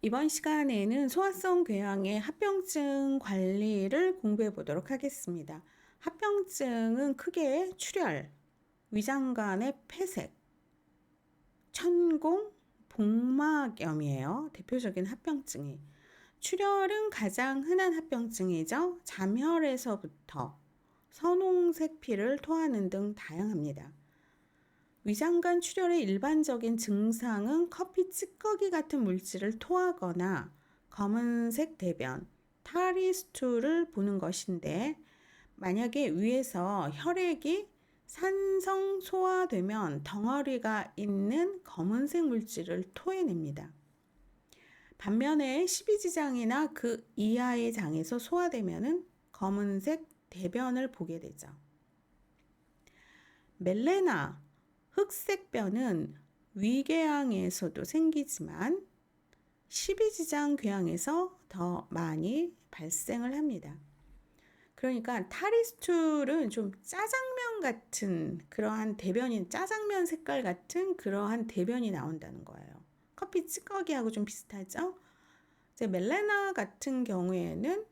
이번 시간에는 소화성 궤양의 합병증 관리를 공부해 보도록 하겠습니다. 합병증은 크게 출혈, 위장관의 폐색, 천공, 복막염이에요. 대표적인 합병증이. 출혈은 가장 흔한 합병증이죠. 잠혈에서부터 선홍색 피를 토하는 등 다양합니다. 위장관 출혈의 일반적인 증상은 커피 찌꺼기 같은 물질을 토하거나 검은색 대변, 탈의스툴을 보는 것인데, 만약에 위에서 혈액이 산성 소화되면 덩어리가 있는 검은색 물질을 토해냅니다. 반면에 십이지장이나 그 이하의 장에서 소화되면 검은색 대변을 보게 되죠. 멜레나, 흑색변은 위궤양에서도 생기지만 십이지장 궤양에서 더 많이 발생을 합니다. 그러니까 탈의스툴은 좀 짜장면 같은 그러한 대변이, 짜장면 색깔 같은 그러한 대변이 나온다는 거예요. 커피 찌꺼기하고 좀 비슷하죠? 이제 멜레나 같은 경우에는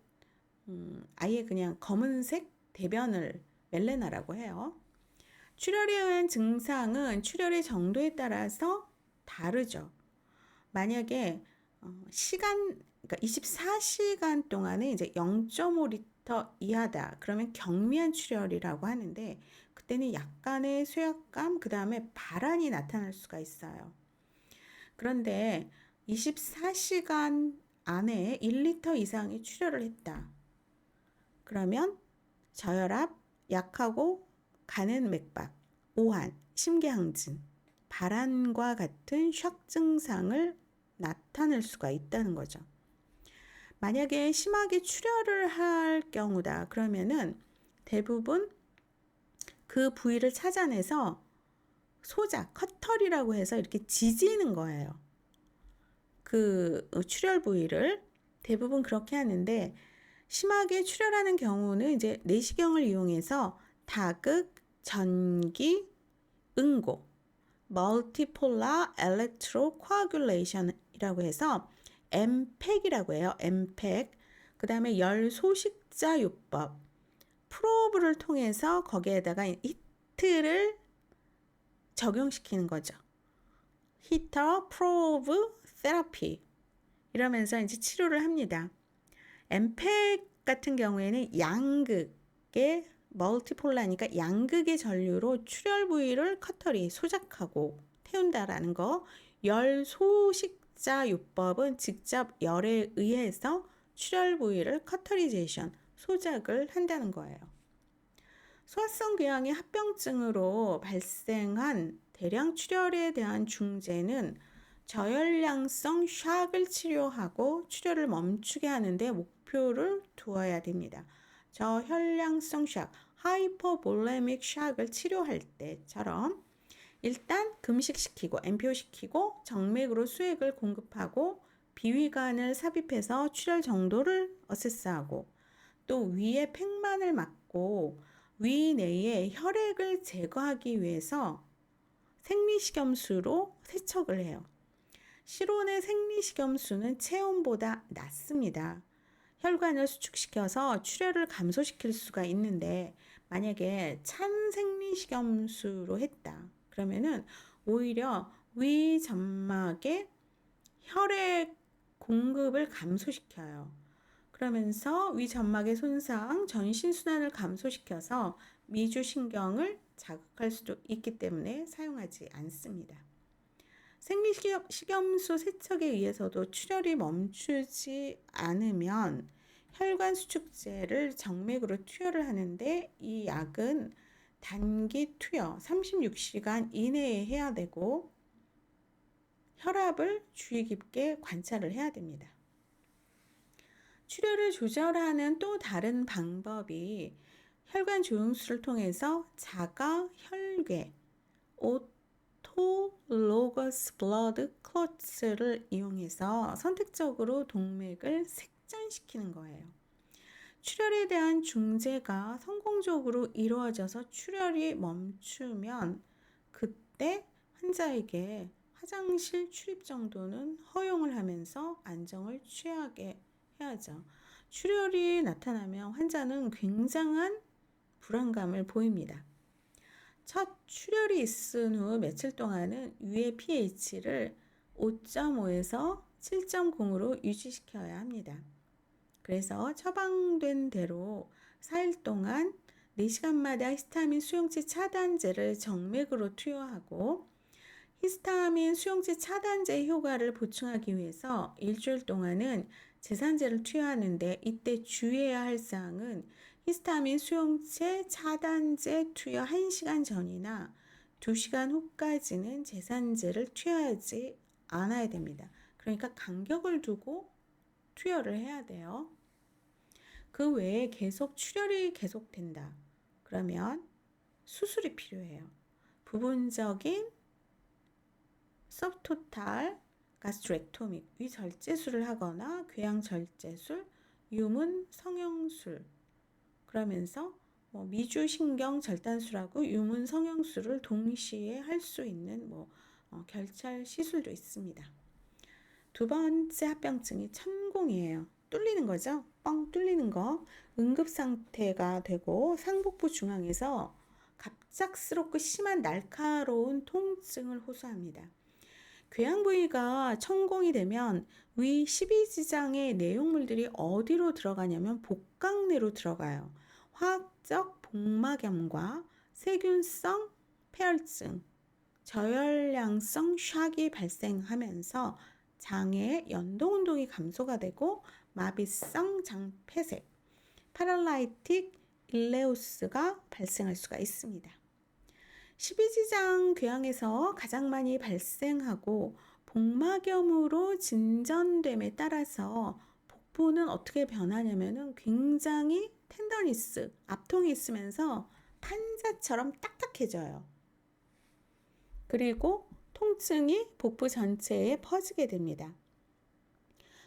아예 그냥 검은색 대변을 멜레나라고 해요. 출혈에 의한 증상은 출혈의 정도에 따라서 다르죠. 만약에 그러니까 24시간 동안에 이제 0.5리터 이하다. 그러면 경미한 출혈이라고 하는데, 그때는 약간의 쇠약감, 그 다음에 발한이 나타날 수가 있어요. 그런데 24시간 안에 1리터 이상의 출혈을 했다. 그러면 저혈압, 약하고 가는 맥박, 오한, 심계항진, 발한과 같은 샥 증상을 나타낼 수가 있다는 거죠. 만약에 심하게 출혈을 할 경우다. 그러면은 대부분 그 부위를 찾아내서 소자, 커터리라고 해서 이렇게 지지는 거예요. 그 출혈 부위를 대부분 그렇게 하는데, 심하게 출혈하는 경우는 이제 내시경을 이용해서 다극, 전기, 응고, 멀티폴라 엘렉트로 코아귤레이션이라고 해서 엠팩이라고 해요. 엠팩. 그 다음에 열 소식자 요법, 프로브를 통해서 거기에다가 히트를 적용시키는 거죠. 히터 프로브 테라피 이러면서 이제 치료를 합니다. 엠팩 같은 경우에는 양극의 멀티폴라니까 양극의 전류로 출혈 부위를 커터리 소작하고 태운다라는 거. 열 소식자 요법은 직접 열에 의해서 출혈 부위를 커터리제이션 소작을 한다는 거예요. 소화성 궤양의 합병증으로 발생한 대량 출혈에 대한 중재는 저혈량성 샥을 치료하고 출혈을 멈추게 하는데 목표를 두어야 됩니다. 저혈량성 샥, 하이퍼볼레믹 샥을 치료할 때처럼 일단 금식시키고 엠표시키고 정맥으로 수액을 공급하고 비위관을 삽입해서 출혈 정도를 어세스하고, 또 위에 팩만을 막고 위 내에 혈액을 제거하기 위해서 생리식염수로 세척을 해요. 실온의 생리식염수는 체온보다 낮습니다. 혈관을 수축시켜서 출혈을 감소시킬 수가 있는데, 만약에 찬 생리식염수로 했다. 그러면은 오히려 위 점막에 혈액 공급을 감소시켜요. 그러면서 위 점막의 손상, 전신순환을 감소시켜서 미주신경을 자극할 수도 있기 때문에 사용하지 않습니다. 생리식염수 세척에 의해서도 출혈이 멈추지 않으면 혈관 수축제를 정맥으로 투여를 하는데, 이 약은 단기 투여 36시간 이내에 해야 되고 혈압을 주의 깊게 관찰을 해야 됩니다. 출혈을 조절하는 또 다른 방법이 혈관 조영술을 통해서 자가 혈궤, 오토로거스 블러드 클로츠를 이용해서 선택적으로 동맥을 색전시키는 거예요. 출혈에 대한 중재가 성공적으로 이루어져서 출혈이 멈추면 그때 환자에게 화장실 출입 정도는 허용을 하면서 안정을 취하게 해야죠. 출혈이 나타나면 환자는 굉장한 불안감을 보입니다. 첫 출혈이 있은 후 며칠 동안은 위의 pH를 5.5에서 7.0으로 유지시켜야 합니다. 그래서 처방된 대로 4일 동안 4시간마다 히스타민 수용체 차단제를 정맥으로 투여하고 히스타민 수용체 차단제 효과를 보충하기 위해서 일주일 동안은 제산제를 투여하는데 이때 주의해야 할 사항은 히스타민 수용체 차단제 투여 1시간 전이나 2시간 후까지는 제산제를 투여하지 않아야 됩니다. 그러니까 간격을 두고 투여를 해야 돼요. 그 외에 계속 출혈이 계속된다. 그러면 수술이 필요해요. 부분적인 서브토탈 가스트렉토미, 위절제술을 하거나 궤양절제술, 유문 성형술, 그러면서 미주신경 절단술하고 유문 성형술을 동시에 할 수 있는 결찰 시술도 있습니다. 두 번째 합병증이 천공이에요. 뚫리는 거죠. 뻥 뚫리는 거. 응급 상태가 되고 상복부 중앙에서 갑작스럽고 심한 날카로운 통증을 호소합니다. 궤양 부위가 천공이 되면 위 12지장의 내용물들이 어디로 들어가냐면 복강내로 들어가요. 화학적 복막염과 세균성 폐혈증, 저혈량성 샥이 발생하면서 장의 연동운동이 감소가 되고 마비성 장폐색, 파랄라이틱 일레우스가 발생할 수가 있습니다. 12지장 궤양에서 가장 많이 발생하고 복막염으로 진전됨에 따라서 복부는 어떻게 변하냐면은 굉장히 텐더니스, 압통이 있으면서 판자처럼 딱딱해져요. 그리고 통증이 복부 전체에 퍼지게 됩니다.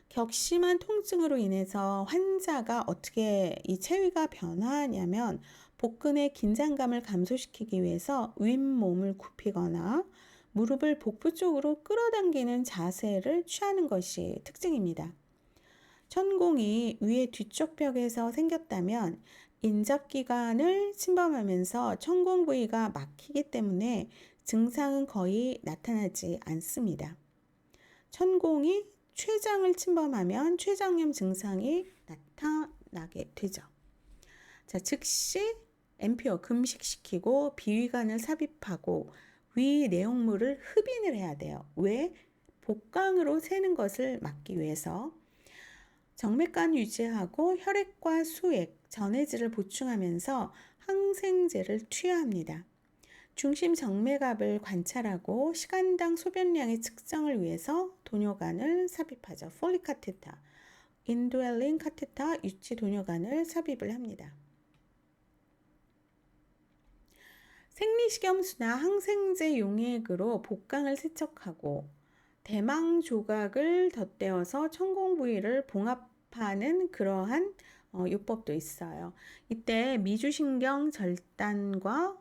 격심한 통증으로 인해서 환자가 어떻게 이 체위가 변화하냐면 복근의 긴장감을 감소시키기 위해서 윗몸을 굽히거나 무릎을 복부 쪽으로 끌어당기는 자세를 취하는 것이 특징입니다. 천공이 위의 뒤쪽 벽에서 생겼다면 인접기관을 침범하면서 천공 부위가 막히기 때문에 증상은 거의 나타나지 않습니다. 천공이 췌장을 침범하면 췌장염 증상이 나타나게 되죠. 자, 즉시 엠피어 금식시키고 비위관을 삽입하고 위 내용물을 흡인을 해야 돼요. 왜? 복강으로 새는 것을 막기 위해서. 정맥관 유지하고 혈액과 수액, 전해질을 보충하면서 항생제를 투여합니다. 중심 정맥압을 관찰하고 시간당 소변량의 측정을 위해서 도뇨관을 삽입하죠. 폴릭 카테타, 인드웰링 카테타, 유치 도뇨관을 삽입을 합니다. 생리식염수나 항생제 용액으로 복강을 세척하고 대망 조각을 덧대어서 천공 부위를 봉합하는 그러한 요법도 있어요. 이때 미주신경 절단과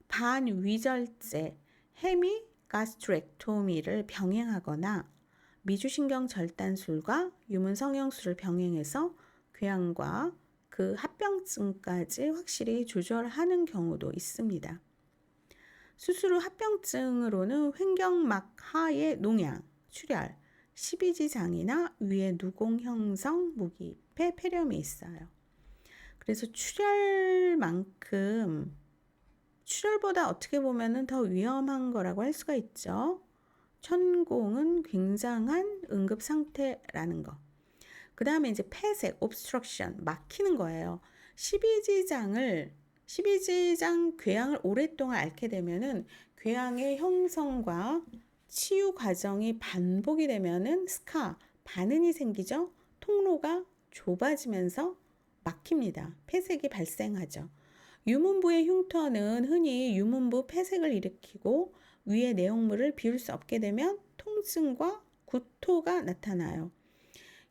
반위절제, 헤미 가스트렉토미를 병행하거나 미주신경 절단술과 유문 성형술을 병행해서 궤양과 그 합병증까지 확실히 조절하는 경우도 있습니다. 수술 후 합병증으로는 횡격막 하의 농양, 출혈, 12지장이나 위의 누공 형성, 무기입의 폐렴이 있어요. 그래서 출혈보다 어떻게 보면 더 위험한 거라고 할 수가 있죠. 천공은 굉장한 응급 상태라는 거. 그 다음에 이제 폐색, obstruction, 막히는 거예요. 12지장 궤양을 오랫동안 앓게 되면은 궤양의 형성과 치유 과정이 반복이 되면은 스카, 반은이 생기죠. 통로가 좁아지면서 막힙니다. 폐색이 발생하죠. 유문부의 흉터는 흔히 유문부 폐색을 일으키고 위의 내용물을 비울 수 없게 되면 통증과 구토가 나타나요.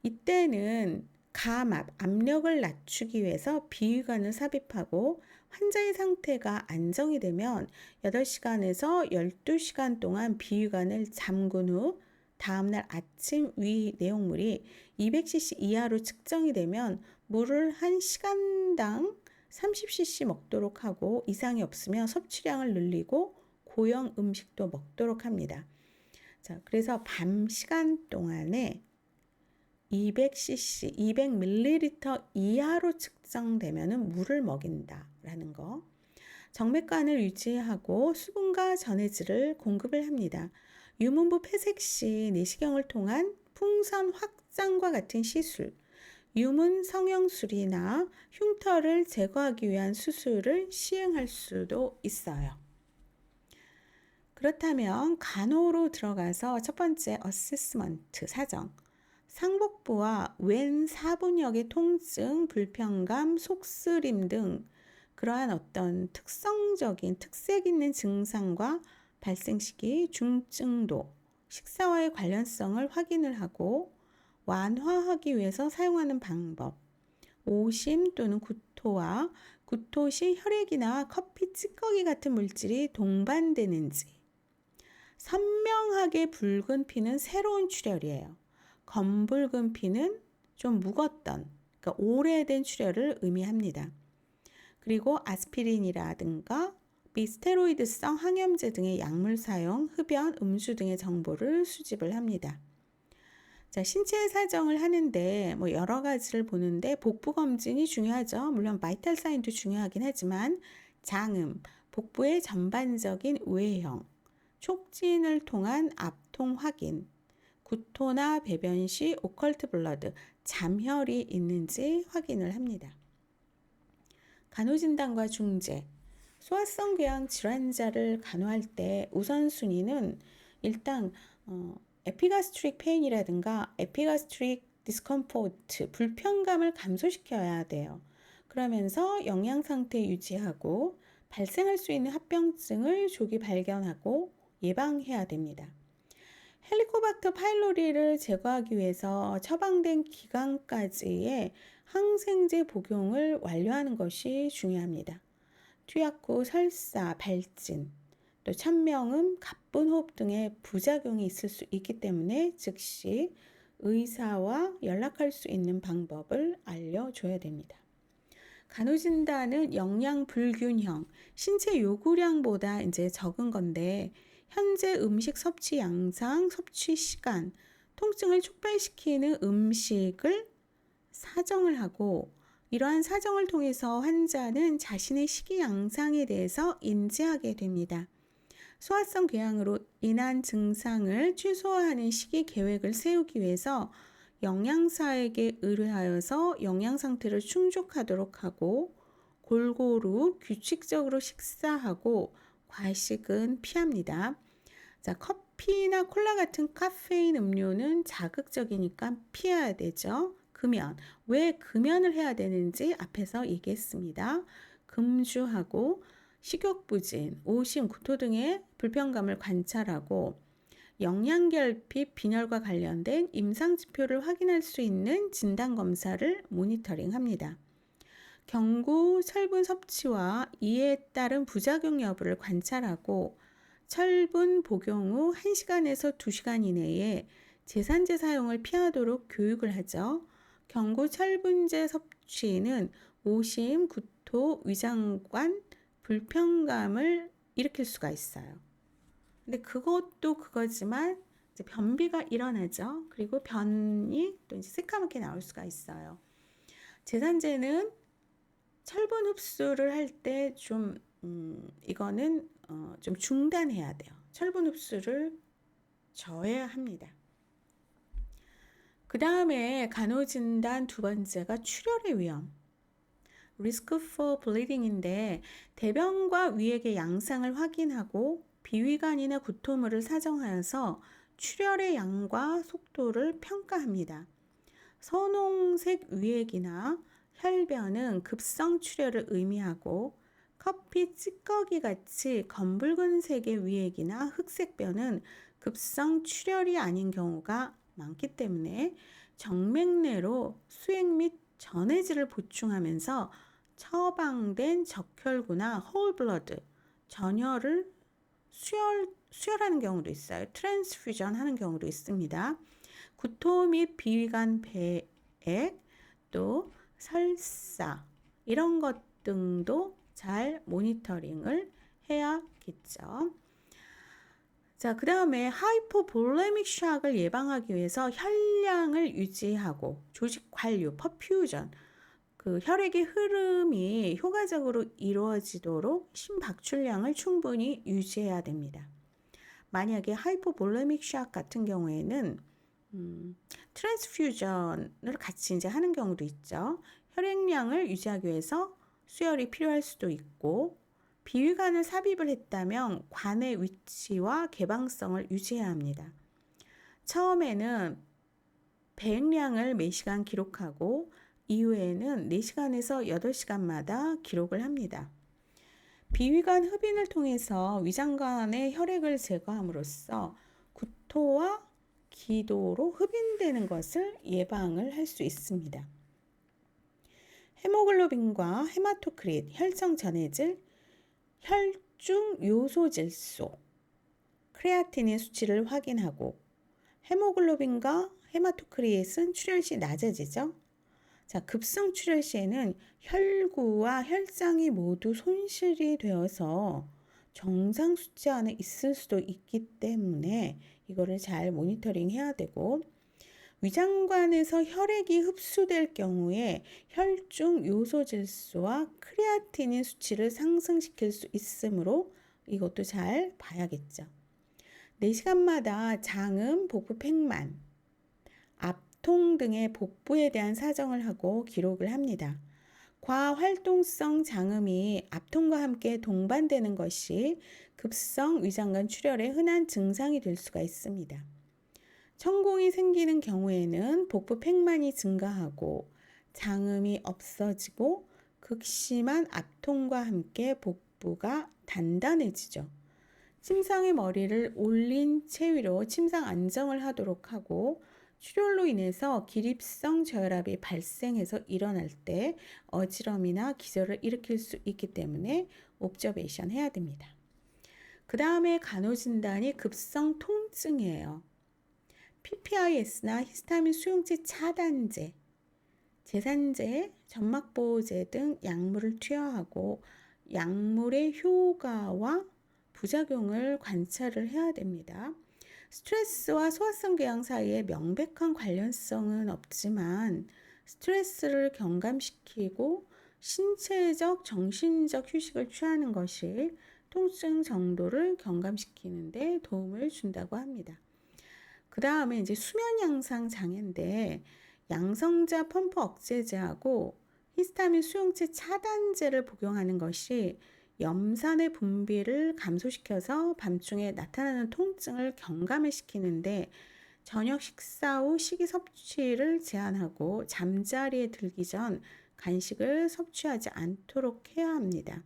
이때는 감압, 압력을 낮추기 위해서 비위관을 삽입하고 환자의 상태가 안정이 되면 8시간에서 12시간 동안 비위관을 잠근 후 다음날 아침 위 내용물이 200cc 이하로 측정이 되면 물을 1시간당 30cc 먹도록 하고 이상이 없으면 섭취량을 늘리고 고형 음식도 먹도록 합니다. 자, 그래서 밤 시간 동안에 200cc, 200ml 이하로 측정되면 물을 먹인다라는 거. 정맥관을 유지하고 수분과 전해질을 공급을 합니다. 유문부 폐색 시 내시경을 통한 풍선 확장과 같은 시술, 유문 성형술이나 흉터를 제거하기 위한 수술을 시행할 수도 있어요. 그렇다면 간호로 들어가서 첫 번째 어세스먼트 사정. 상복부와 왼 사분역의 통증, 불편감, 속쓰림 등 그러한 어떤 특성적인 특색 있는 증상과 발생 시기, 중증도, 식사와의 관련성을 확인을 하고 완화하기 위해서 사용하는 방법, 오심 또는 구토와 구토 시 혈액이나 커피 찌꺼기 같은 물질이 동반되는지, 선명하게 붉은 피는 새로운 출혈이에요. 검붉은 피는 좀 묵었던, 그러니까 오래된 출혈을 의미합니다. 그리고 아스피린이라든가 비스테로이드성 항염제 등의 약물 사용, 흡연, 음주 등의 정보를 수집을 합니다. 자, 신체 사정을 하는데 여러 가지를 보는데 복부 검진이 중요하죠. 물론 바이탈 사인도 중요하긴 하지만 장음, 복부의 전반적인 외형, 촉진을 통한 압통 확인, 구토나 배변 시 오컬트 블러드, 잠혈이 있는지 확인을 합니다. 간호진단과 중재, 소화성 궤양 질환자를 간호할 때 우선순위는 일단 에피가스트릭 페인이라든가 에피가스트릭 디스컴포트, 불편감을 감소시켜야 돼요. 그러면서 영양 상태 유지하고 발생할 수 있는 합병증을 조기 발견하고 예방해야 됩니다. 헬리코박터 파일로리를 제거하기 위해서 처방된 기간까지의 항생제 복용을 완료하는 것이 중요합니다. 투약 후 설사, 발진, 또 천명음, 가뿐호흡 등의 부작용이 있을 수 있기 때문에 즉시 의사와 연락할 수 있는 방법을 알려줘야 됩니다. 간호진단은 영양 불균형, 신체 요구량보다 이제 적은 건데 현재 음식 섭취 양상, 섭취 시간, 통증을 촉발시키는 음식을 사정을 하고 이러한 사정을 통해서 환자는 자신의 식이 양상에 대해서 인지하게 됩니다. 소화성 궤양으로 인한 증상을 최소화하는 식이 계획을 세우기 위해서 영양사에게 의뢰하여서 영양 상태를 충족하도록 하고 골고루 규칙적으로 식사하고 과식은 피합니다. 자, 커피나 콜라 같은 카페인 음료는 자극적이니까 피해야 되죠. 금연. 왜 금연을 해야 되는지 앞에서 얘기했습니다. 금주하고 식욕부진, 오심, 구토 등의 불편감을 관찰하고 영양결핍, 빈혈과 관련된 임상지표를 확인할 수 있는 진단검사를 모니터링합니다. 경구, 철분 섭취와 이에 따른 부작용 여부를 관찰하고 철분 복용 후 1시간에서 2시간 이내에 제산제 사용을 피하도록 교육을 하죠. 경구 철분제 섭취는 오심, 구토, 위장관, 불편감을 일으킬 수가 있어요. 근데 그것도 그거지만 이제 변비가 일어나죠. 그리고 변이 또 이제 새까맣게 나올 수가 있어요. 제산제는 철분 흡수를 할 때 좀 이거는 좀 중단해야 돼요. 철분 흡수를 저해야 합니다. 그 다음에 간호진단 두 번째가 출혈의 위험. Risk for bleeding인데 대변과 위액의 양상을 확인하고 비위관이나 구토물을 사정하여서 출혈의 양과 속도를 평가합니다. 선홍색 위액이나 혈변은 급성 출혈을 의미하고 커피 찌꺼기 같이 검붉은색의 위액이나 흑색변은 급성 출혈이 아닌 경우가 많기 때문에 정맥 내로 수액 및 전해질을 보충하면서 처방된 적혈구나 whole blood, 전혈을 수혈하는 경우도 있어요. 트랜스퓨전 하는 경우도 있습니다. 구토 및 비위관 배액, 또 설사 이런 것 등도 잘 모니터링을 해야겠죠. 자, 그 다음에 하이포볼레믹 샥을 예방하기 위해서 혈량을 유지하고 조직 관류, 퍼퓨전, 그 혈액의 흐름이 효과적으로 이루어지도록 심박출량을 충분히 유지해야 됩니다. 만약에 하이포볼레믹 샥 같은 경우에는 트랜스퓨전을 같이 이제 하는 경우도 있죠. 혈액량을 유지하기 위해서 수혈이 필요할 수도 있고, 비위관을 삽입을 했다면 관의 위치와 개방성을 유지해야 합니다. 처음에는 배액량을 매시간 기록하고 이후에는 4시간에서 8시간마다 기록을 합니다. 비위관 흡인을 통해서 위장관의 혈액을 제거함으로써 구토와 기도로 흡인되는 것을 예방을 할 수 있습니다. 헤모글로빈과 헤마토크릿, 혈청 전해질, 혈중 요소질소, 크레아틴의 수치를 확인하고, 헤모글로빈과 헤마토크릿은 출혈 시 낮아지죠. 자, 급성 출혈 시에는 혈구와 혈장이 모두 손실이 되어서 정상 수치 안에 있을 수도 있기 때문에 이거를 잘 모니터링 해야 되고, 위장관에서 혈액이 흡수될 경우에 혈중 요소질소와 크레아틴인 수치를 상승시킬 수 있으므로 이것도 잘 봐야겠죠. 4시간마다 장음, 복부 팽만, 압통 등의 복부에 대한 사정을 하고 기록을 합니다. 과활동성 장음이 압통과 함께 동반되는 것이 급성 위장관 출혈의 흔한 증상이 될 수가 있습니다. 천공이 생기는 경우에는 복부 팽만이 증가하고 장음이 없어지고 극심한 압통과 함께 복부가 단단해지죠. 침상의 머리를 올린 채 위로 침상 안정을 하도록 하고, 출혈로 인해서 기립성 저혈압이 발생해서 일어날 때 어지럼이나 기절을 일으킬 수 있기 때문에 옵저베이션 해야 됩니다. 그 다음에 간호진단이 급성 통증이에요. PPIS나 히스타민 수용체 차단제, 제산제, 점막보호제 등 약물을 투여하고 약물의 효과와 부작용을 관찰을 해야 됩니다. 스트레스와 소화성 궤양 사이에 명백한 관련성은 없지만 스트레스를 경감시키고 신체적, 정신적 휴식을 취하는 것이 통증 정도를 경감시키는 데 도움을 준다고 합니다. 그 다음에 이제 수면 양상 장애인데, 양성자 펌프 억제제하고 히스타민 수용체 차단제를 복용하는 것이 염산의 분비를 감소시켜서 밤중에 나타나는 통증을 경감을 시키는데, 저녁 식사 후 식이 섭취를 제한하고 잠자리에 들기 전 간식을 섭취하지 않도록 해야 합니다.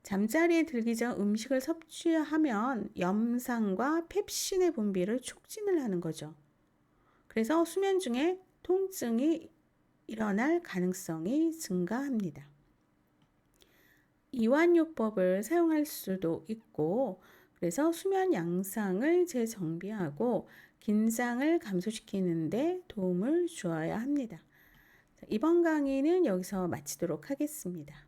잠자리에 들기 전 음식을 섭취하면 염산과 펩신의 분비를 촉진을 하는 거죠. 그래서 수면 중에 통증이 일어날 가능성이 증가합니다. 이완요법을 사용할 수도 있고, 그래서 수면 양상을 재정비하고 긴장을 감소시키는 데 도움을 주어야 합니다. 이번 강의는 여기서 마치도록 하겠습니다.